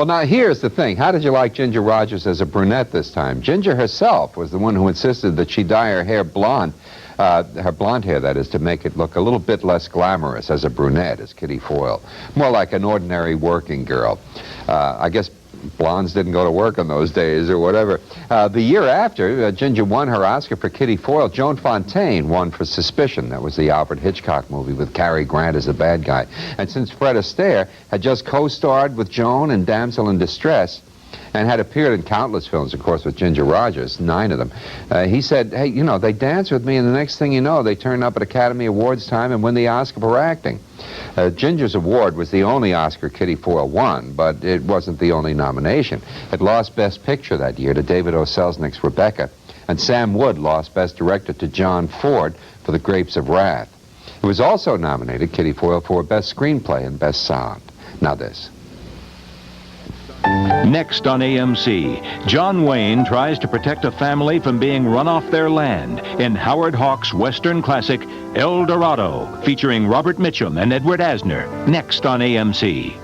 Well, now, here's the thing. How did you like Ginger Rogers as a brunette this time? Ginger herself was the one who insisted that she dye her hair blonde, her blonde hair, that is, to make it look a little bit less glamorous as a brunette, as Kitty Foyle. More like an ordinary working girl. I guess blondes didn't go to work in those days or whatever. The year after, Ginger won her Oscar for Kitty Foyle. Joan Fontaine won for Suspicion. That was the Alfred Hitchcock movie with Cary Grant as the bad guy. And since Fred Astaire had just co-starred with Joan in Damsel in Distress and had appeared in countless films, of course, with Ginger Rogers, 9 of them, he said, hey, you know, they dance with me, and the next thing you know, they turn up at Academy Awards time and win the Oscar for acting. Ginger's award was the only Oscar Kitty Foyle won, but it wasn't the only nomination. It lost Best Picture that year to David O. Selznick's Rebecca, and Sam Wood lost Best Director to John Ford for The Grapes of Wrath. It was also nominated, Kitty Foyle, for Best Screenplay and Best Sound. Now this. Next on AMC, John Wayne tries to protect a family from being run off their land in Howard Hawks' Western classic, El Dorado, featuring Robert Mitchum and Edward Asner. Next on AMC.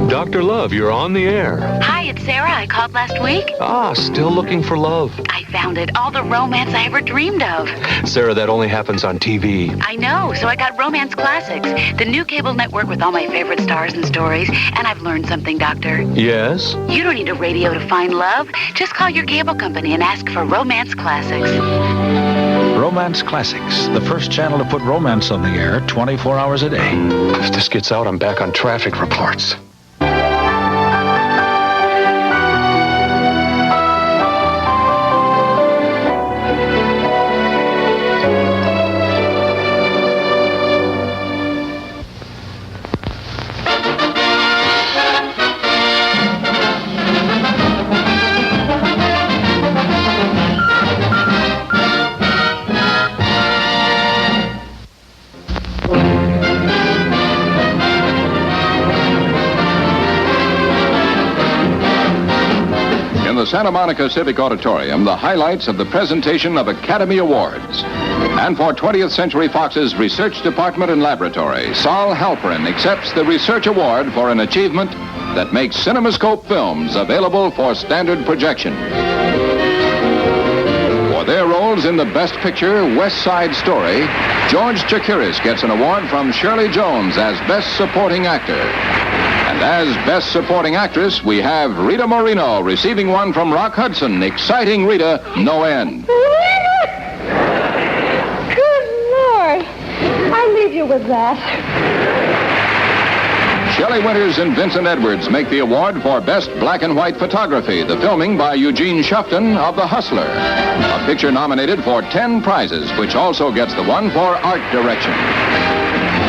Dr. Love, you're on the air. Hi, it's Sarah. I called last week. Ah, still looking for love. I found it. All the romance I ever dreamed of. Sarah, that only happens on TV. I know, so I got Romance Classics, the new cable network with all my favorite stars and stories. And I've learned something, Doctor. Yes? You don't need a radio to find love. Just call your cable company and ask for Romance Classics. Romance Classics, the first channel to put romance on the air 24 hours a day. If this gets out, I'm back on traffic reports. The Santa Monica Civic Auditorium, the highlights of the presentation of Academy Awards. And for 20th Century Fox's Research Department and Laboratory, Sol Halperin accepts the Research Award for an achievement that makes CinemaScope films available for standard projection. For their roles in the Best Picture West Side Story, George Chakiris gets an award from Shirley Jones as Best Supporting Actor. And as Best Supporting Actress, we have Rita Moreno receiving one from Rock Hudson, exciting Rita no end. Good Lord. I leave you with that. Shelley Winters and Vincent Edwards make the award for Best Black and White Photography, the filming by Eugene Shufton of The Hustler. A picture nominated for 10 prizes, which also gets the one for art direction.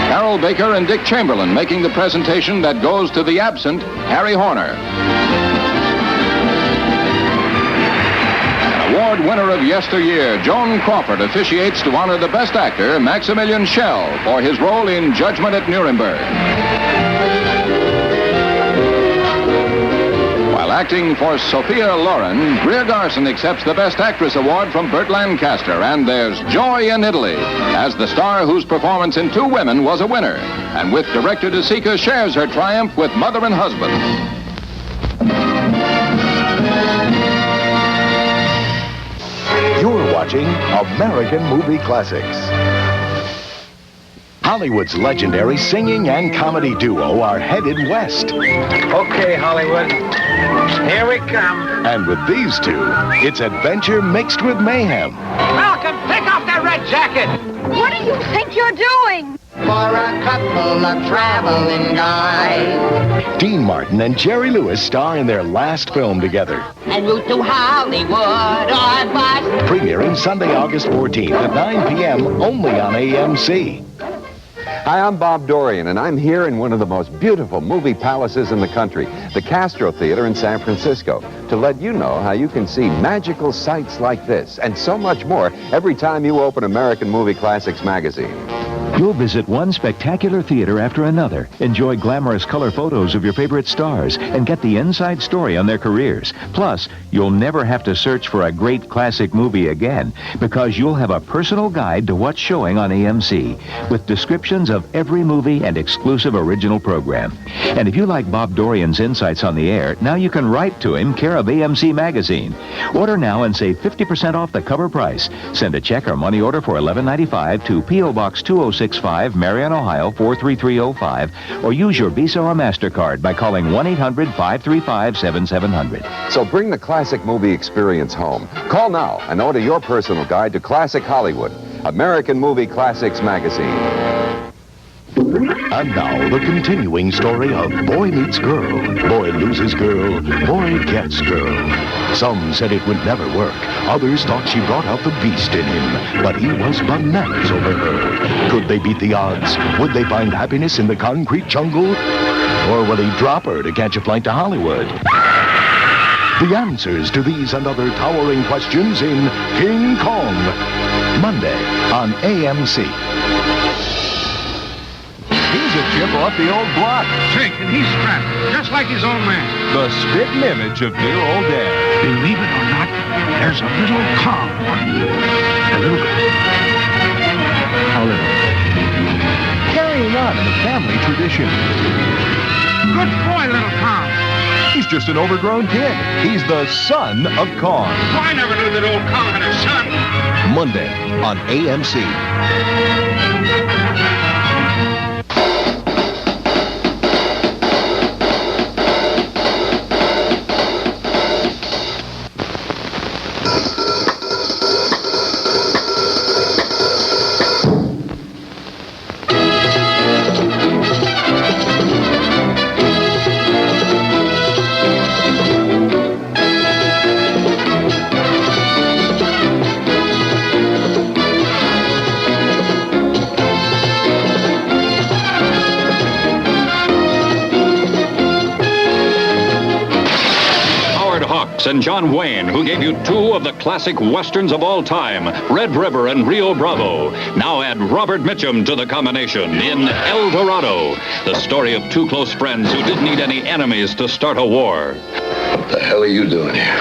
Carol Baker and Dick Chamberlain making the presentation that goes to the absent Harry Horner. An award winner of yesteryear, Joan Crawford, officiates to honor the best actor, Maximilian Schell, for his role in Judgment at Nuremberg. While acting for Sophia Loren, Greer Garson accepts the Best Actress Award from Burt Lancaster, and there's joy in Italy, as the star whose performance in Two Women was a winner, and with director De Sica shares her triumph with Mother and Husband. You're watching American Movie Classics. Hollywood's legendary singing and comedy duo are headed west. Okay, Hollywood. Here we come. And with these two, it's adventure mixed with mayhem. Malcolm, take off that red jacket! What do you think you're doing? For a couple of traveling guys. Dean Martin and Jerry Lewis star in their last film together. En route to Hollywood or bust. Premiering Sunday, August 14th at 9 p.m. only on AMC. Hi, I'm Bob Dorian, and I'm here in one of the most beautiful movie palaces in the country, the Castro Theater in San Francisco, to let you know how you can see magical sights like this and so much more every time you open American Movie Classics magazine. You'll visit one spectacular theater after another, enjoy glamorous color photos of your favorite stars, and get the inside story on their careers. Plus, you'll never have to search for a great classic movie again, because you'll have a personal guide to what's showing on AMC, with descriptions of every movie and exclusive original program. And if you like Bob Dorian's insights on the air, now you can write to him, care of AMC Magazine. Order now and save 50% off the cover price. Send a check or money order for $11.95 to P.O. Box 2065, Marion, Ohio 43305, or use your Visa or MasterCard by calling 1-800-535-7700. So bring the classic movie experience home. Call now and order your personal guide to Classic Hollywood, American Movie Classics magazine. And now, the continuing story of Boy Meets Girl, Boy Loses Girl, Boy Gets Girl. Some said it would never work. Others thought she brought out the beast in him, but he was bananas over her. Could they beat the odds? Would they find happiness in the concrete jungle? Or would he drop her to catch a flight to Hollywood? The answers to these and other towering questions in King Kong, Monday on AMC. He's a chip off the old block. Jake, and he's strapped, just like his old man. The spitting image of dear old Dad. Believe it or not, there's a little calm on you. A little bit. How little? Carrying on in the family tradition. Good boy, little Tom. He's just an overgrown kid. He's the son of Kong. Well, I never knew that old Kong had a son. Monday on AMC. And John Wayne, who gave you two of the classic westerns of all time, Red River and Rio Bravo. Now add Robert Mitchum to the combination in El Dorado, the story of two close friends who didn't need any enemies to start a war. What the hell are you doing here?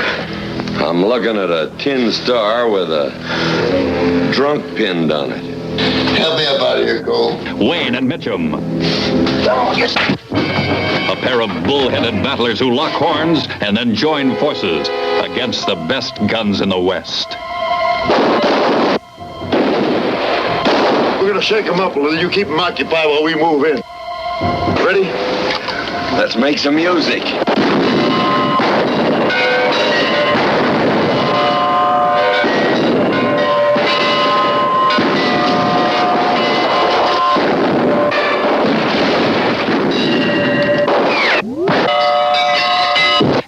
I'm looking at a tin star with a drunk pinned on it. Help me up out of here, Cole. Wayne and Mitchum. A pair of bull-headed battlers who lock horns and then join forces against the best guns in the West. We're gonna shake them up a little. You keep them occupied while we move in. Ready? Let's make some music.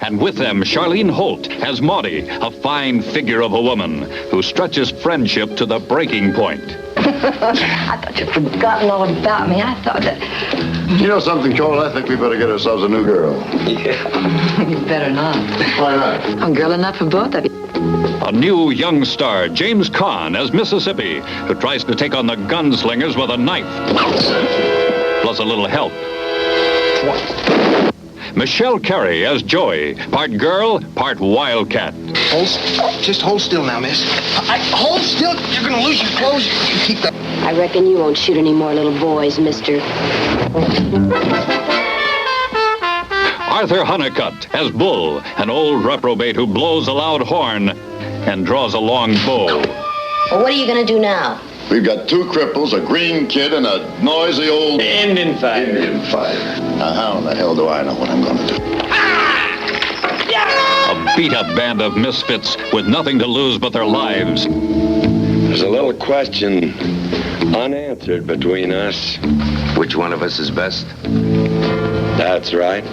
And with them, Charlene Holt as Maudie, a fine figure of a woman who stretches friendship to the breaking point. I thought you'd forgotten all about me. I thought that... You know something, Cole? I think we better get ourselves a new girl. Yeah. You better not. Why not? I'm girl enough for both of you. A new young star, James Caan as Mississippi, who tries to take on the gunslingers with a knife. Plus a little help. Michelle Carey as Joey, part girl, part wildcat. Just hold still now, miss. Hold still. You're going to lose your clothes. You keep that. I reckon you won't shoot any more little boys, mister. Arthur Honeycutt as Bull, an old reprobate who blows a loud horn and draws a long bow. Well, what are you going to do now? We've got 2 cripples, a green kid, and a noisy old... Indian fighter. Indian fighter. Now, how in the hell do I know what I'm going to do? A beat-up band of misfits with nothing to lose but their lives. There's a little question unanswered between us. Which one of us is best? That's right.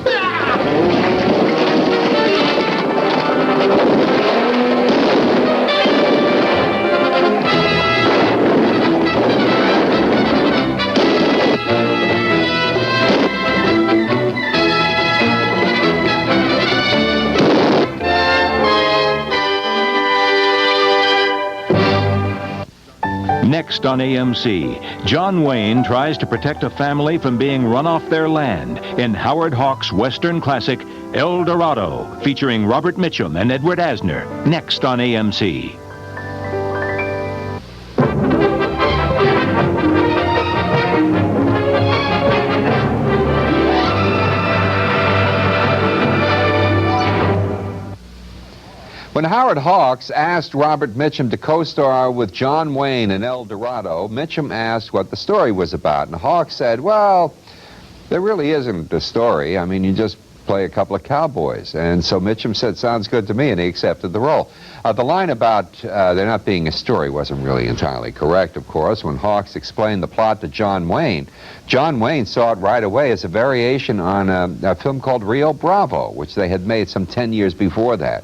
Next on AMC, John Wayne tries to protect a family from being run off their land in Howard Hawks' Western classic, El Dorado, featuring Robert Mitchum and Edward Asner. Next on AMC. When Howard Hawks asked Robert Mitchum to co-star with John Wayne in El Dorado, Mitchum asked what the story was about, and Hawks said, well, there really isn't a story. I mean, you just play a couple of cowboys. And so Mitchum said, sounds good to me, and he accepted the role. The line about there not being a story wasn't really entirely correct, of course. When Hawks explained the plot to John Wayne saw it right away as a variation on a film called Rio Bravo, which they had made some 10 years before that.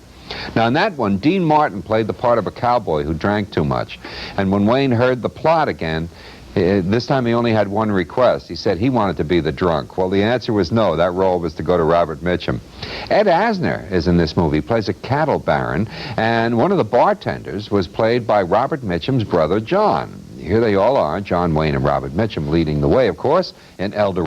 Now, in that one, Dean Martin played the part of a cowboy who drank too much. And when Wayne heard the plot again, this time he only had one request. He said he wanted to be the drunk. Well, the answer was no. That role was to go to Robert Mitchum. Ed Asner is in this movie. He plays a cattle baron, and one of the bartenders was played by Robert Mitchum's brother, John. Here they all are, John Wayne and Robert Mitchum, leading the way, of course, in El Dorado.